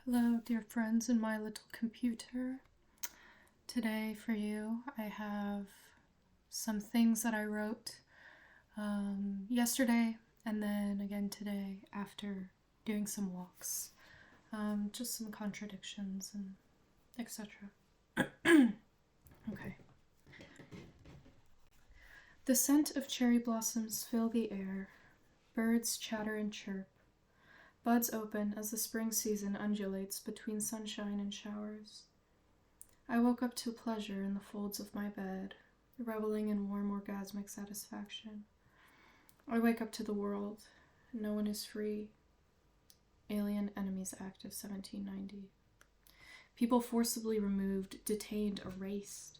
Hello, dear friends in my little computer. Today for you, I have some things that I wrote yesterday and then again today after doing some walks. Just some contradictions and etc. Okay. The scent of cherry blossoms fill the air. Birds chatter and chirp. Buds open as the spring season undulates between sunshine and showers. I woke up to pleasure in the folds of my bed, reveling in warm orgasmic satisfaction. I wake up to the world. No one is free. Alien Enemies Act of 1790. People forcibly removed, detained, erased.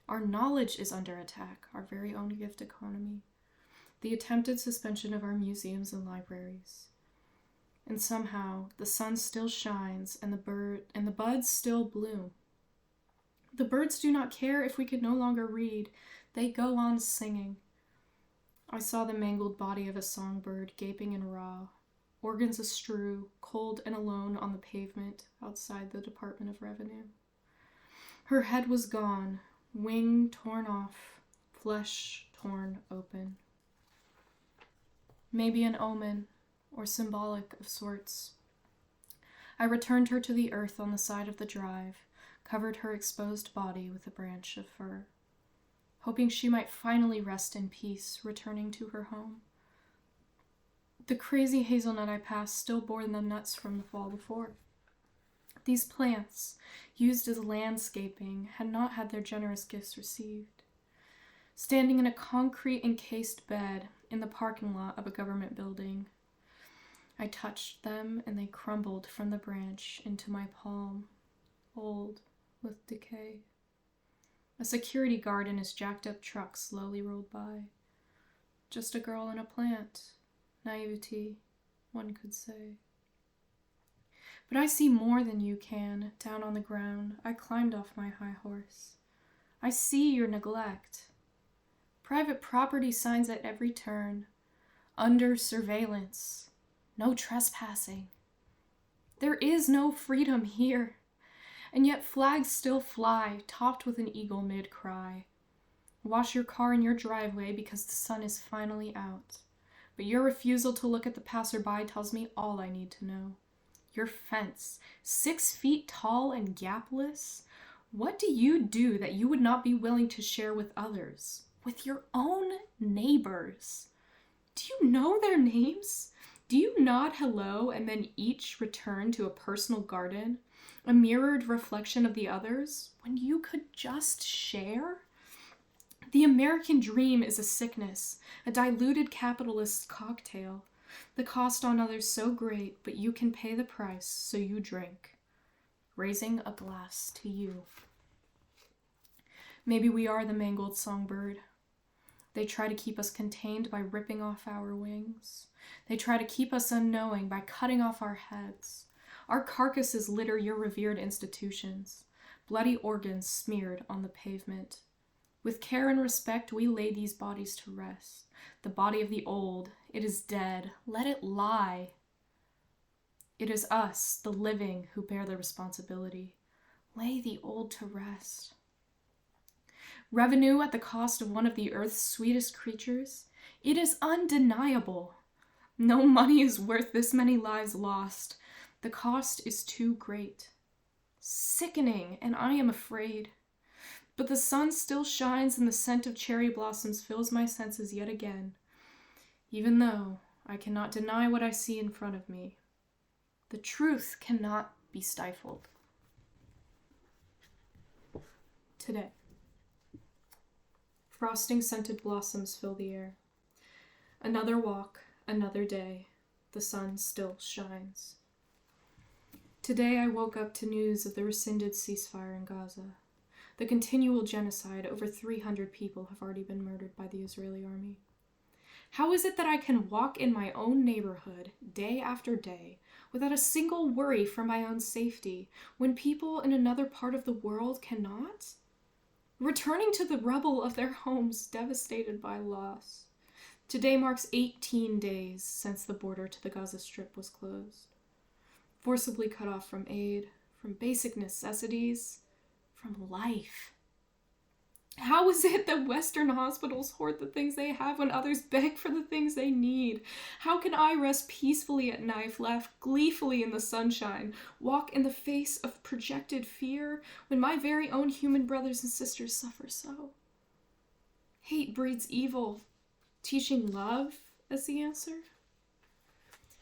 Our knowledge is under attack, our very own gift economy. The attempted suspension of our museums and libraries. And somehow the sun still shines and the buds still bloom. The birds do not care if we can no longer read. They go on singing. I saw the mangled body of a songbird gaping and raw, organs astrew, cold and alone on the pavement outside the Department of Revenue. Her head was gone, wing torn off, flesh torn open. Maybe an omen, or symbolic of sorts. I returned her to the earth on the side of the drive, covered her exposed body with a branch of fir, hoping she might finally rest in peace, returning to her home. The crazy hazelnut I passed still bore the nuts from the fall before. These plants, used as landscaping, had not had their generous gifts received. Standing in a concrete encased bed in the parking lot of a government building, I touched them and they crumbled from the branch into my palm, old with decay. A security guard in his jacked up truck slowly rolled by. Just a girl and a plant. Naivety, one could say. But I see more than you can. Down on the ground, I climbed off my high horse. I see your neglect. Private property signs at every turn. Under surveillance. No trespassing. There is no freedom here. And yet flags still fly, topped with an eagle mid-cry. Wash your car in your driveway because the sun is finally out. But your refusal to look at the passerby tells me all I need to know. Your fence, 6 feet tall and gapless. What do you do that you would not be willing to share with others? With your own neighbors? Do you know their names? Do you nod hello and then each return to a personal garden, a mirrored reflection of the others, when you could just share? The American dream is a sickness, a diluted capitalist cocktail. The cost on others so great, but you can pay the price, so you drink. Raising a glass to you. Maybe we are the mangled songbird. They try to keep us contained by ripping off our wings. They try to keep us unknowing by cutting off our heads. Our carcasses litter your revered institutions, bloody organs smeared on the pavement. With care and respect, we lay these bodies to rest. The body of the old, it is dead. Let it lie. It is us, the living, who bear the responsibility. Lay the old to rest. Revenue at the cost of one of the earth's sweetest creatures? It is undeniable. No money is worth this many lives lost. The cost is too great. Sickening, and I am afraid. But the sun still shines and the scent of cherry blossoms fills my senses yet again, even though I cannot deny what I see in front of me. The truth cannot be stifled. Today. Frosting scented blossoms fill the air. Another walk, another day. The sun still shines. Today I woke up to news of the rescinded ceasefire in Gaza. The continual genocide, over 300 people have already been murdered by the Israeli army. How is it that I can walk in my own neighborhood, day after day, without a single worry for my own safety, when people in another part of the world cannot? Returning to the rubble of their homes devastated by loss. Today marks 18 days since the border to the Gaza Strip was closed. forcibly cut off from aid, from basic necessities, from life. How is it that Western hospitals hoard the things they have when others beg for the things they need? How can I rest peacefully at night, laugh gleefully in the sunshine, walk in the face of projected fear, when my very own human brothers and sisters suffer so? Hate breeds evil. Teaching love as the answer?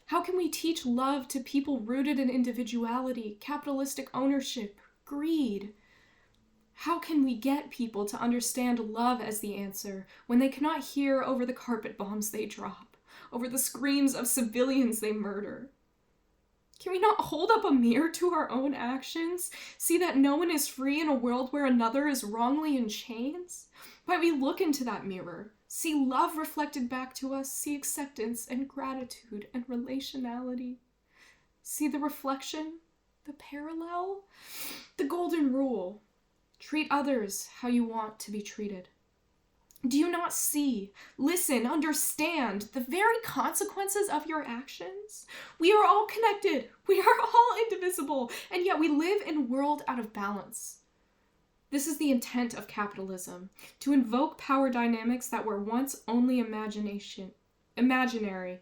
How can we teach love to people rooted in individuality, capitalistic ownership, greed? How can we get people to understand love as the answer when they cannot hear over the carpet bombs they drop, over the screams of civilians they murder? Can we not hold up a mirror to our own actions, see that no one is free in a world where another is wrongly in chains? Might we look into that mirror, see love reflected back to us, see acceptance and gratitude and relationality? See the reflection, the parallel, the golden rule. Treat others how you want to be treated. Do you not see, listen, understand the very consequences of your actions? We are all connected. We are all indivisible, and yet we live in a world out of balance. This is the intent of capitalism, to invoke power dynamics that were once only imaginary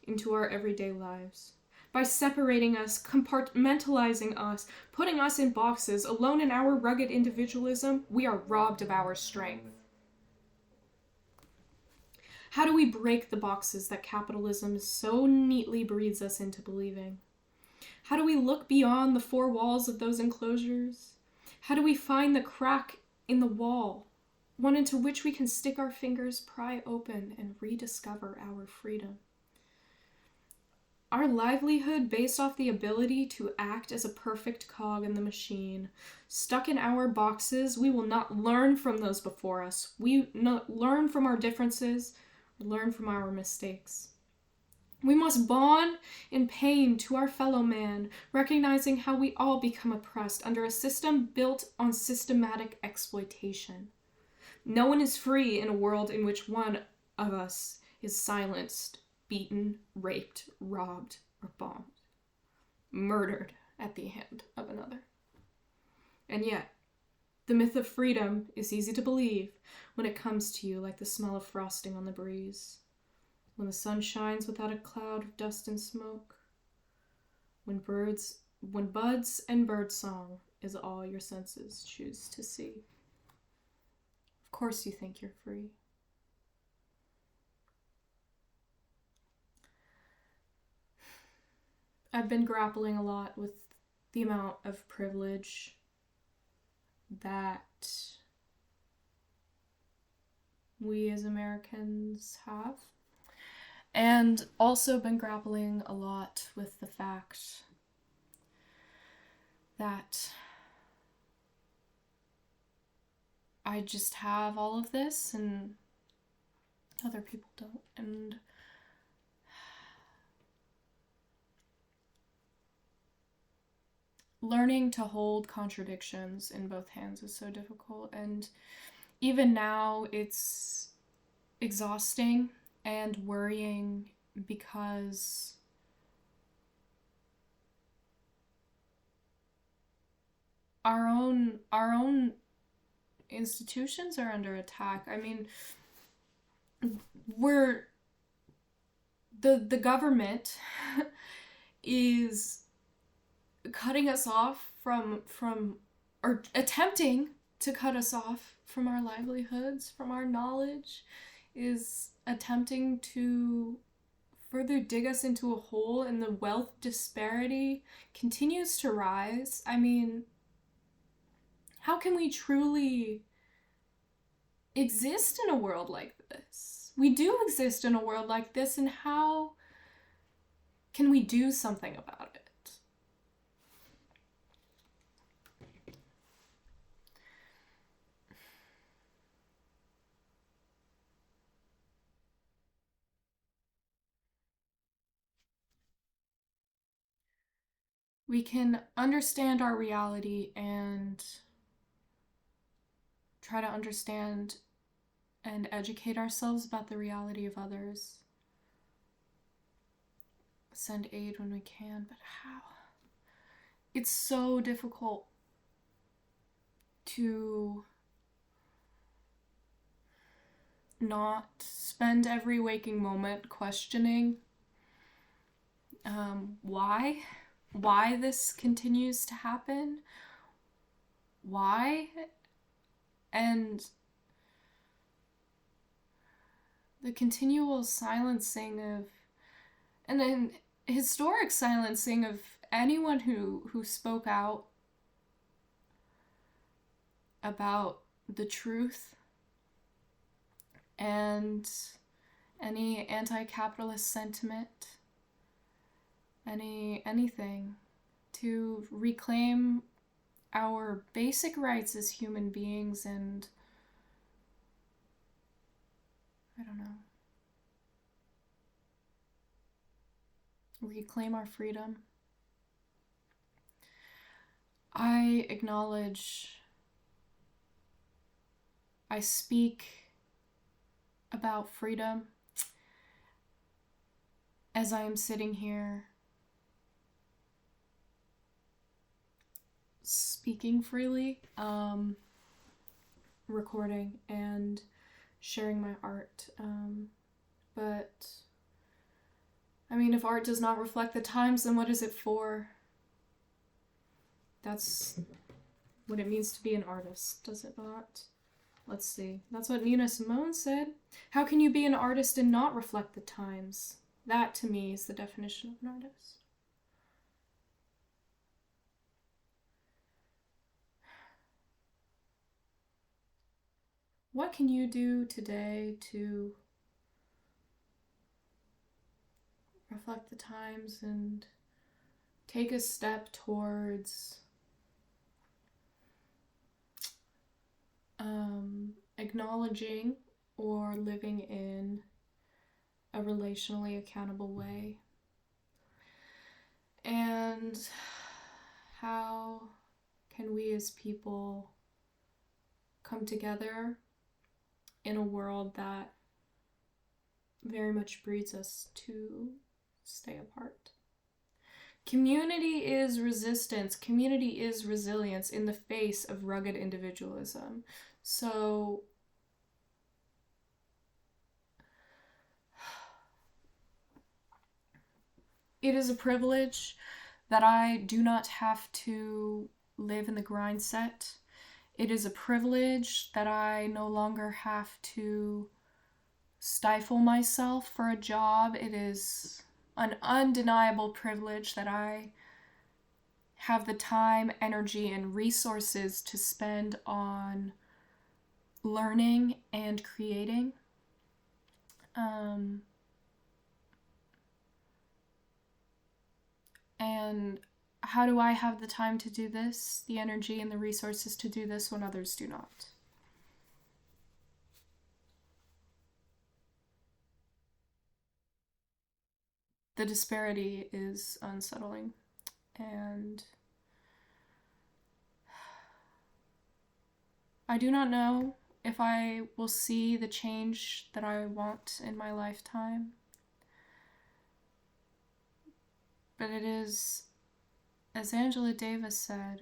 into our everyday lives. By separating us, compartmentalizing us, putting us in boxes, alone in our rugged individualism, we are robbed of our strength. How do we break the boxes that capitalism so neatly breeds us into believing? How do we look beyond the four walls of those enclosures? How do we find the crack in the wall, one into which we can stick our fingers, pry open, and rediscover our freedom? Our livelihood based off the ability to act as a perfect cog in the machine. Stuck in our boxes, we will not learn from those before us. We not learn from our differences, or learn from our mistakes. We must bond in pain to our fellow man, recognizing how we all become oppressed under a system built on systematic exploitation. No one is free in a world in which one of us is silenced, beaten, raped, robbed, or bombed, murdered at the hand of another. And yet, the myth of freedom is easy to believe when it comes to you like the smell of frosting on the breeze, when the sun shines without a cloud of dust and smoke, when buds and birdsong is all your senses choose to see. Of course you think you're free. I've been grappling a lot with the amount of privilege that we as Americans have, and also been grappling a lot with the fact that I just have all of this and other people don't, and learning to hold contradictions in both hands is so difficult, and even now it's exhausting and worrying because our own institutions are under attack. I mean, the government is cutting us off from or attempting to cut us off from our livelihoods, from our knowledge, is attempting to further dig us into a hole, and the wealth disparity continues to rise. I mean, how can we truly exist in a world like this? We do exist in a world like this, and how can we do something about it? We can understand our reality and try to understand and educate ourselves about the reality of others. Send aid when we can, but how? it's so difficult to not spend every waking moment questioning why this continues to happen, why, and the continual silencing of, and then historic silencing of anyone who spoke out about the truth, and any anti-capitalist sentiment, anything to reclaim our basic rights as human beings, and I don't know, reclaim our freedom. I acknowledge, I speak about freedom as I am sitting here speaking freely, recording and sharing my art. But I mean, if art does not reflect the times, then what is it for? That's what it means to be an artist, does it not? Let's see. That's what Nina Simone said. How can you be an artist and not reflect the times? That, to me, is the definition of an artist. What can you do today to reflect the times and take a step towards acknowledging or living in a relationally accountable way? And how can we as people come together in a world that very much breeds us to stay apart? Community is resistance. Community is resilience in the face of rugged individualism. So it is a privilege that I do not have to live in the grind set. It is a privilege that I no longer have to stifle myself for a job. It is an undeniable privilege that I have the time, energy, and resources to spend on learning and creating. And how do I have the time to do this, the energy and the resources to do this when others do not? The disparity is unsettling, and I do not know if I will see the change that I want in my lifetime. But it is, as Angela Davis said,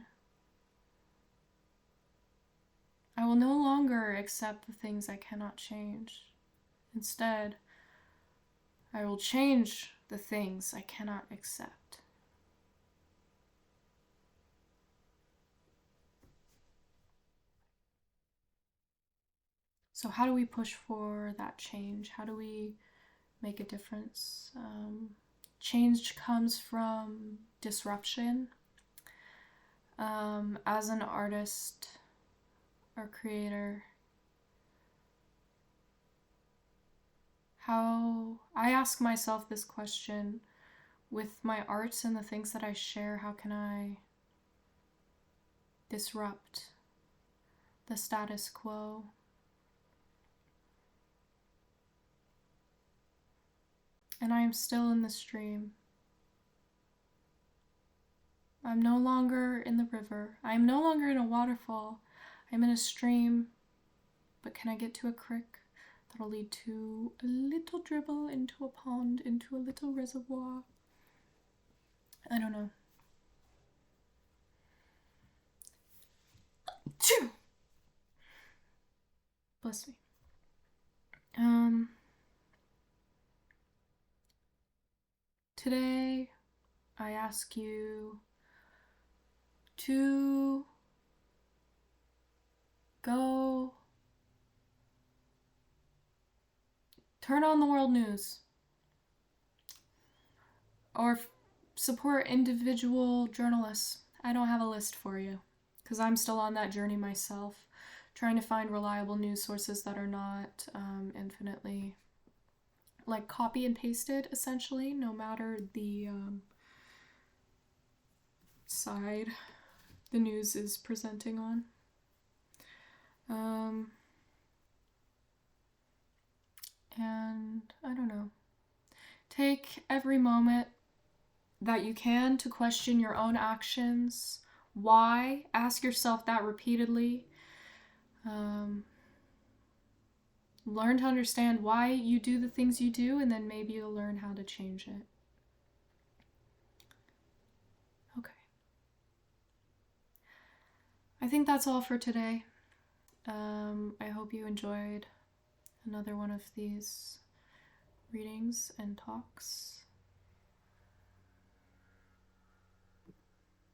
I will no longer accept the things I cannot change. Instead, I will change the things I cannot accept. So how do we push for that change? How do we make a difference? Change comes from disruption. As an artist or creator, how I ask myself this question with my arts and the things that I share: how can I disrupt the status quo? And I am still in the stream. I'm no longer in the river. I am no longer in a waterfall. I'm in a stream. But can I get to a creek that'll lead to a little dribble, into a pond, into a little reservoir? I don't know. Bless me. Today I ask you to go turn on the world news or support individual journalists. I don't have a list for you because I'm still on that journey myself, trying to find reliable news sources that are not infinitely like copy and pasted, essentially, no matter the side the news is presenting on. And I don't know. Take every moment that you can to question your own actions. Why? Ask yourself that repeatedly. Learn to understand why you do the things you do, and then maybe you'll learn how to change it. Okay. I think that's all for today. I hope you enjoyed another one of these readings and talks.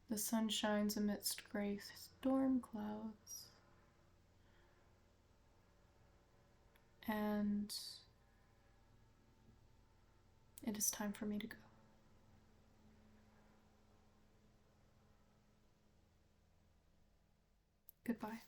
The sun shines amidst gray storm clouds. And it is time for me to go. Goodbye.